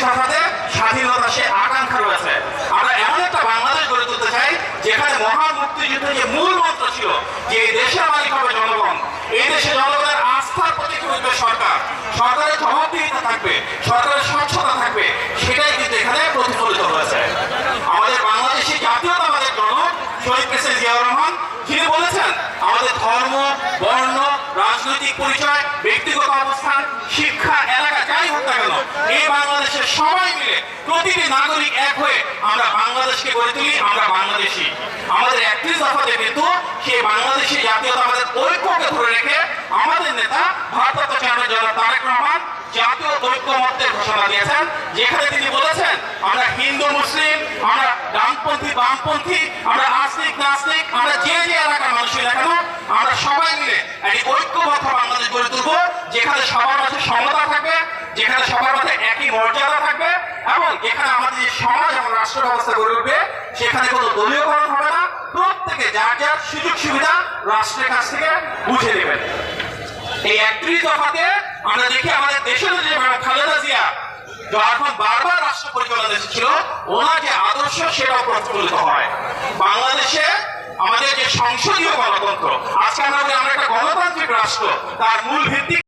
দফাতে স্বাধীনতা সে আকাঙ্ক্ষা রয়েছে। আমরা এমন একটা বাংলাদেশ গড়ে তুলতে চাই যেখানে মহান মুক্তিযুদ্ধের যে মূল মন্ত্র ছিল যে এই দেশের মালিক হবে জনগণ, এই দেশে জনগণের আস্থার প্রতীক হবে সরকার, সরকারের জবাবদিহিতা থাকবে, সরকারের স্বচ্ছতা থাকবে, সেটাই কিন্তু এখানে প্রতিফলিত হয়েছে। আমাদের বাংলাদেশি জাতীয়তাবাদের জনক শহীদ প্রেসিডেন্ট জিয়াউর রহমান তিনি বলেছেন আমাদের ধর্ম, বর্ণ, রাজনৈতিক পরিচয়, ব্যক্তিগত অবস্থান, শিক্ষা, এলাকা যাই হোক না কেন, এই বাংলাদেশের সবাই মিলে প্রতিটি নাগরিক এক হয়ে আমরা বাংলাদেশকে গড়ে তুলি, আমরা বাংলাদেশি। আমাদের 31 দফাতে কিন্তু সেই বাংলাদেশি জাতীয়তাবাদের ঐক্যকে ধরে রেখে আমাদের নেতা ভারপ্রাপ্ত চেয়ারম্যান জনাব তারেক রহমান জাতীয় ঐক্যমত্যের ঘোষণা দিয়েছেন, যেখানে তিনি বলেছেন আমরা হিন্দু মুসলিম, আমরা ডানপন্থী বামপন্থী, আমরা আস্তিক নাস্তিক, আমরা যে যে এলাকার মানুষই না কেন আমরা সবাই মিলে একটি ঐক্যবদ্ধ বাংলাদেশ গড়ে তুলব, যেখানে সবার মাঝে সমতা থাকবে, যেখানে সবার মাঝে একই মর্যাদা থাকবে, এবং যেখানে আমাদের যে সমাজ এবং রাষ্ট্র ব্যবস্থা গড়ে উঠবে সেখানে কোনো দলীয়করণ হবে না, প্রত্যেকে যার যার সুযোগ সুবিধা রাষ্ট্রের কাছ থেকে বুঝে নেবেন। এই 31 দফাতে আমরা দেখি আমাদের দেশের যে খালেদা জিয়া যখন বারবার রাষ্ট্র পরিচালনা ছিল ওনার যে আদর্শ সেটাও প্রতিফলিত হয়। বাংলাদেশে আমাদের যে সংসদীয় গণতন্ত্র, আজকে আমরা একটা গণতান্ত্রিক রাষ্ট্র, তার মূল ভিত্তি